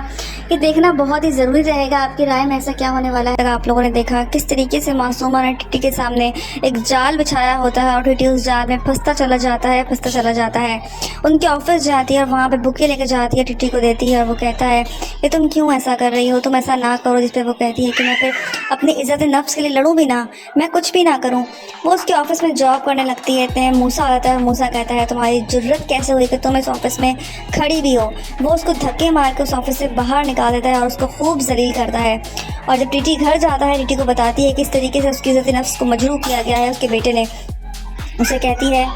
[SPEAKER 1] ये देखना बहुत ही ज़रूरी रहेगा। आपकी राय में ऐसा क्या होने वाला है? आप लोगों ने देखा किस तरीके से मासूमा ने टिट्टी के सामने एक जाल बिछाया होता है और टिट्टी उस जाल में फंसता चला जाता है। उनके ऑफिस जाती है और वहाँ पे बुके लेकर जाती है, टिट्टी को देती है और वो कहता है कि तुम क्यों ऐसा कर रही हो, तुम ऐसा ना करो। जिस पे वो कहती है कि मैं फिर अपनी इज़्ज़त नफ्स के लिए लड़ूँ भी ना, मैं कुछ भी ना करूँ। वो उसके ऑफिस में जॉब करने लगती है। इतने मूसा आता है। मूसा कहता है तुम्हारी जुर्रत कैसे हुई कि तुम इस ऑफिस में खड़ी भी हो। वो उसको धक्के मार के उस ऑफिस से बाहर निकाल देता है और उसको खूब जलील करता है। और जब टिट्टी घर जाता है, टिट्टी को बताती है किस तरीके से उसकी इज़्ज़त नफ्स को मजरूह किया गया है उसके बेटे ने। उसे कहती है,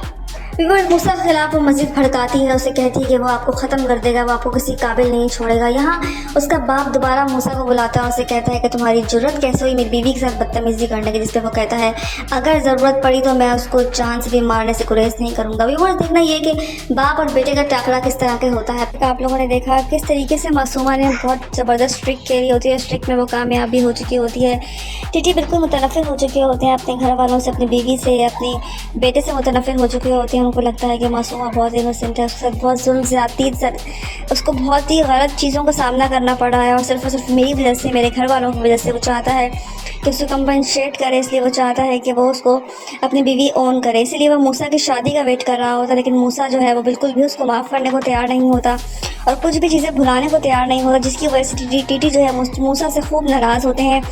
[SPEAKER 1] विवर मूसा के खिलाफ वो मस्जिद भड़काती है। उसे कहती है कि वो आपको ख़त्म कर देगा, वो आपको किसी काबिल नहीं छोड़ेगा। यहाँ उसका बाप दोबारा मूसा को बुलाता है और उसे कहता है कि तुम्हारी जुर्रत कैसे हुई मेरी बीवी के साथ बदतमीज़ी करने की। जिस पर वो कहता है अगर ज़रूरत पड़ी तो मैं उसको जान से भी मारने से गुरेज नहीं करूँगा। विवर, देखना ये कि बाप और बेटे का टाकरा किस तरह के होता है। आप लोगों ने देखा किस तरीके से मासूमा ने बहुत ज़बरदस्त ट्रिक खेली होती है। इस ट्रिक में वो कामयाबी हो चुकी होती है। टिट्टी बिल्कुल मुतनफ़िर हो चुके होते हैं अपने घर वालों से, अपनी बीवी से, अपने बेटे से मुतनफ़िर हो चुके होते हैं। उनको लगता है कि मासूमा बहुत इनोसेंट है, उसके साथ बहुत जुल्म ज़्यादती, उसको बहुत ही गलत चीज़ों का सामना करना पड़ा है और सिर्फ मेरी वजह से, मेरे घर वालों की वजह से। वो चाहता है कि उसको कंपनसेट करे, इसलिए वो चाहता है कि वो उसको अपनी बीवी ओन करे। इसलिए वो मूसा की शादी का वेट कर रहा होता है। लेकिन मूसा जो है वो बिल्कुल भी उसको माफ़ करने को तैयार नहीं होता और कुछ भी चीज़ें भुलाने को तैयार नहीं होता, जिसकी वजह से टीटी जो है मूसा से खूब नाराज़ होते हैं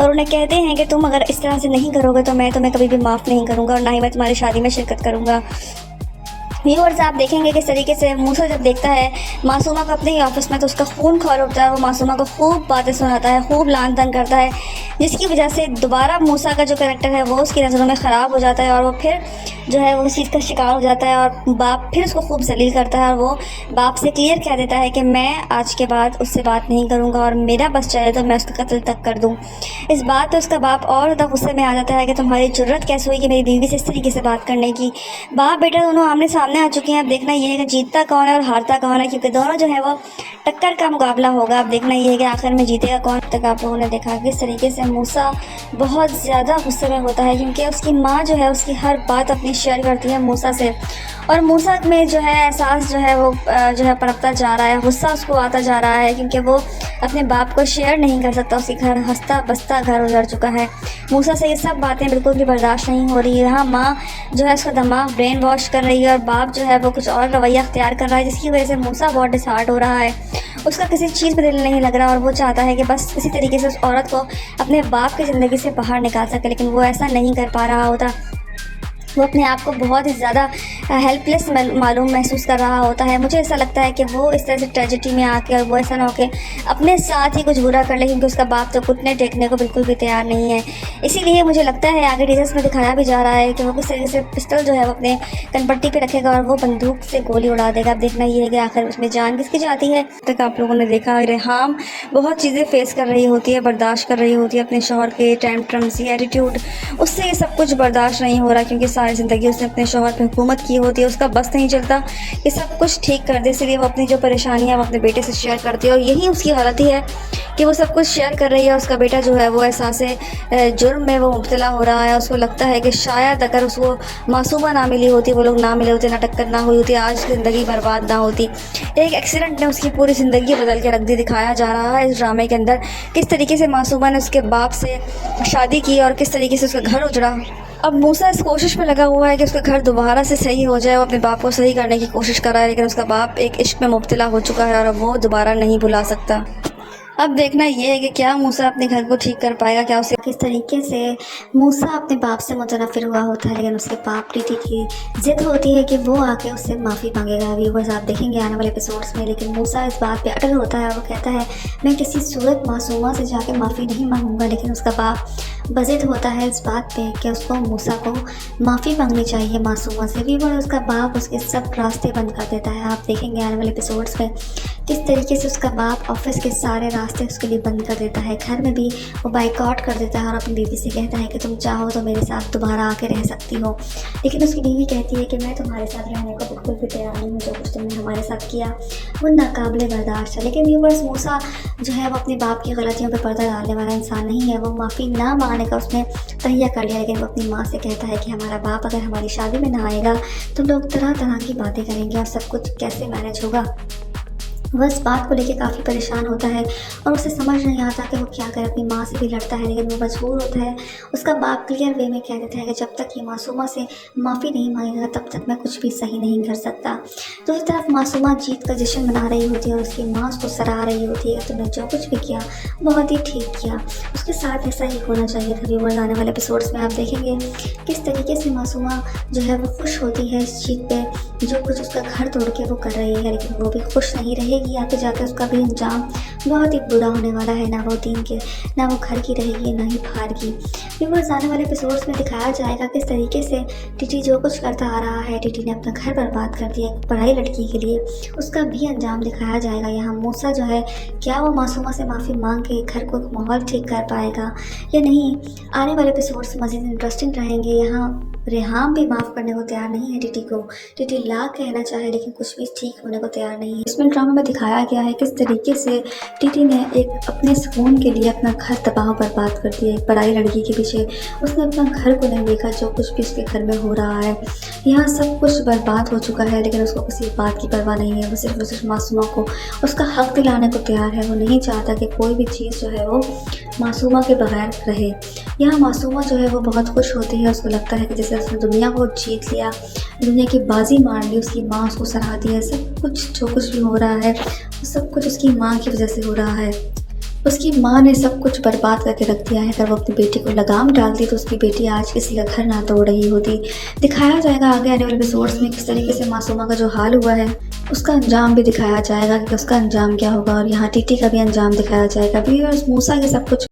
[SPEAKER 1] और उन्हें कहते हैं कि तुम अगर इस तरह से नहीं करोगे तो मैं तुम्हें कभी भी माफ़ नहीं करूँगा और ना ही मैं तुम्हारी शादी में शिरकत करूँगा। व्यूअर्स, आप देखेंगे किस तरीके से मूसा जब देखता है मासूमा को अपने ही ऑफिस में, तो उसका खून खौल उठता है। वो मासूमा को खूब बातें सुनाता है, खूब लान तान करता है, जिसकी वजह से दोबारा मूसा का जो कैरेक्टर है वो उसकी नज़रों में ख़राब हो जाता है और वो फिर जो है वो उस चीज़ का शिकार हो जाता है और बाप फिर उसको खूब जलील करता है और वो बाप से क्लियर कह देता है कि मैं आज के बाद उससे बात नहीं करूँगा और मेरा बस चाहे तो मैं उसका कत्ल तक कर दूँ। इस बात पर उसका बाप और ज़्यादा गुस्से में आ जाता है कि तुम्हारी जुर्रत कैसे हुई कि मेरी बीवी से इस तरीके से बात करने की। बाप बेटा दोनों आमने सामने आ चुके हैं। अब देखना ये है कि जीतता कौन है और हारता कौन है, क्योंकि दोनों जो है वो टक्कर का मुकाबला होगा। अब देखना ये है कि आखिर में जीतेगा कौन। तक आप लोगों ने देखा किस तरीके से मूसा बहुत ज़्यादा गुस्से में होता है, क्योंकि उसकी माँ जो है उसकी हर बात अपनी शेयर करती है मूसा से और मूसा में जो है एहसास जो है वो जो है पनपता जा रहा है, गुस्सा उसको आता जा रहा है, क्योंकि वो अपने बाप को शेयर नहीं कर सकता। उसके घर हंसता बसता घर उजड़ चुका है। मूसा से ये सब बातें बिल्कुल भी बर्दाश्त नहीं हो रही है। यहाँ माँ जो है उसका दिमाग ब्रेन वॉश कर रही है और बाप जो है वो कुछ और रवैया अख्तियार कर रहा है, जिसकी वजह से मूसा बहुत डिसहार्ट हो रहा है। उसका किसी चीज़ पर दिल नहीं लग रहा और वो चाहता है कि बस इसी तरीके से उस औरत को अपने बाप की ज़िंदगी से बाहर निकाल सके, लेकिन वो ऐसा नहीं कर पा रहा होता। वो अपने आप को बहुत ही ज़्यादा हेल्पलेस मालूम महसूस कर रहा होता है। मुझे ऐसा लगता है कि वो इस तरह से ट्रेजेडी में आके और वो ऐसा ना हो कि अपने साथ ही कुछ बुरा कर ले, क्योंकि उसका बाप तो घुटने टेकने को बिल्कुल भी तैयार नहीं है। इसीलिए मुझे लगता है आगे टीजर्स में दिखाया भी जा रहा है कि वो किस तरीके से पिस्टल जो है वो अपने कनपट्टी पे रखेगा और वो बंदूक से गोली उड़ा देगा। अब देखना ये है कि आखिर उसमें जान किसकी जाती है। तक आप लोगों ने देखा रेहाम बहुत चीज़ें फेस कर रही होती है, बर्दाश्त कर रही होती है, अपने शौहर के टेंट्रम्स, एटीट्यूड, उससे ये सब कुछ बर्दाश्त नहीं हो रहा, क्योंकि सारी ज़िंदगी उसने अपने शौहर पे हुकूमत की होती है। उसका बस नहीं चलता ये सब कुछ ठीक कर दे, इसलिए वो अपनी जो परेशानियाँ वो अपने बेटे से शेयर करती है और यही उसकी गलती है कि वो सब कुछ शेयर कर रही है। उसका बेटा जो है वो एहसास जुर्म में वो मुब्तला हो रहा है। उसको लगता है कि शायद अगर उसको मासूमा ना मिली होती, वो लोग ना मिले होते, ना टक्कर ना हुई होती, आज ज़िंदगी बर्बाद ना होती। एक एक्सीडेंट ने उसकी पूरी ज़िंदगी बदल के रख दी। दिखाया जा रहा है इस ड्रामे के अंदर किस तरीके से मासूमा ने उसके बाप से शादी की और किस तरीके से उसका घर उजड़ा। अब मूसा इस कोशिश में लगा हुआ है कि उसका घर दोबारा से सही हो जाए। वो अपने बाप को सही करने की कोशिश कर रहा है, लेकिन उसका बाप एक इश्क में मुब्तला हो चुका है और अब वो दोबारा नहीं भुला सकता। अब देखना ये है कि क्या मूसा अपने घर को ठीक कर पाएगा, क्या उसे किस तरीके से मूसा अपने बाप से मुतनफ़िर हुआ होता है, लेकिन उसके बाप टीटी की ज़िद होती है कि वो आके उससे माफ़ी मांगेगा। व्यूवर्स आप देखेंगे आने वाले एपिसोड्स में, लेकिन मूसा इस बात पे अटल होता है। वो कहता है मैं किसी सूरत मासूमा से जाके माफ़ी नहीं मांगूंगा, लेकिन उसका बाप बज़िद होता है इस बात पे कि उसको मूसा को माफ़ी मांगनी चाहिए मासूमा से। व्यूवर उसका बाप उसके सब रास्ते बंद कर देता है। आप देखेंगे आने वाले एपिसोड्स में किस तरीके से उसका बाप ऑफिस के सारे रास्ते उसके लिए बंद कर देता है। घर में भी वो बाइकआउट कर देता है और अपनी बीवी से कहता है कि तुम चाहो तो मेरे साथ दोबारा आके रह सकती हो, लेकिन उसकी बीवी कहती है कि मैं तुम्हारे साथ रहने को बिल्कुल भी तैयार नहीं हूँ। जो कुछ तुमने हमारे साथ किया वो नाकाबिले बर्दाश्त है। लेकिन व्यूवर्स मूसा जो है वो अपने बाप की गलतियों पर पर्दा डालने वाला इंसान नहीं है। वो माफ़ी ना मांगने का उसने तहिया कर लिया, लेकिन वो अपनी माँ से कहता है कि हमारा बाप अगर हमारी शादी में ना आएगा तो लोग तरह तरह की बातें करेंगे और सब कुछ कैसे मैनेज होगा। वह इस बात को लेकर काफ़ी परेशान होता है और उसे समझ नहीं आता कि वो क्या करे। अपनी माँ से भी लड़ता है, लेकिन वो मजबूर होता है। उसका बाप क्लियर वे में कह देता है कि जब तक ये मासूमा से माफ़ी नहीं मांगेगा तब तक मैं कुछ भी सही नहीं कर सकता। तो इस तरफ मासूमा जीत का जश्न मना रही होती है और उसकी माँ उसको सराह रही होती है कि तुमने जो कुछ भी किया बहुत ही ठीक किया, उसके साथ ऐसा ही होना चाहिए था। व्यूअर्स आने वाले एपिसोड्स में आप देखेंगे किस तरीके से मासूमा जो है वो खुश होती है इस जीत पे, जो कुछ उसका घर तोड़ के वो कर रही है, लेकिन वो भी खुश नहीं रहेगी। आगे जाकर उसका भी अंजाम बहुत ही बुरा होने वाला है। ना वो दिन के ना वो घर की रहेगी ना ही बाहर की। व्यूअर्स आने वाले एपिसोड्स में दिखाया जाएगा किस तरीके से टीटी जो कुछ करता आ रहा है, टीटी ने अपना घर बर्बाद कर दिया पढ़ाई लड़की के लिए, उसका भी अंजाम दिखाया जाएगा। यहाँ मूसा जो है क्या वो मासूमा से माफ़ी मांग के घर को माहौल ठीक कर पाएगा या नहीं, आने वाले एपिसोड्स मज़ीद इंटरेस्टिंग रहेंगे। यहाँ रेहाम भी माफ़ करने को तैयार नहीं है टीटी को। टीटी लाख कहना चाहे लेकिन कुछ भी ठीक होने को तैयार नहीं है। इसमें ड्रामा में दिखाया गया है किस तरीके से टीटी ने एक अपने सुकून के लिए अपना घर तबाह बर्बाद कर दिया। एक पढ़ाई लड़की के पीछे उसने अपना घर को नहीं देखा, जो कुछ भी उसके घर में हो रहा है यहाँ सब कुछ बर्बाद हो चुका है, लेकिन उसको किसी बात की परवाह नहीं है। वो सिर्फ मासूमा को उसका हक दिलाने को तैयार है। वो नहीं चाहता कि कोई भी चीज़ जो है वो मासूमा के बगैर रहे। यहाँ मासूमा जो है वो बहुत खुश होती है। उसको लगता है कि जैसे उसने दुनिया को जीत लिया, दुनिया की बाजी मार ली। उसकी माँ उसको सराहती है। सब कुछ जो कुछ भी हो रहा है वो सब कुछ उसकी माँ की वजह से हो रहा है। उसकी माँ ने सब कुछ बर्बाद करके रख दिया है। अगर वो अपनी बेटी को लगाम डालती तो उसकी बेटी आज किसी का घर ना तोड़ रही होती। दिखाया जाएगा आगे आने वाले एपिसोड्स में किस तरीके से मासूमा का जो हाल हुआ है उसका अंजाम भी दिखाया जाएगा कि उसका अंजाम क्या होगा, और यहाँ टीटी का भी अंजाम दिखाया जाएगा। व्यूअर्स मूसा के सब कुछ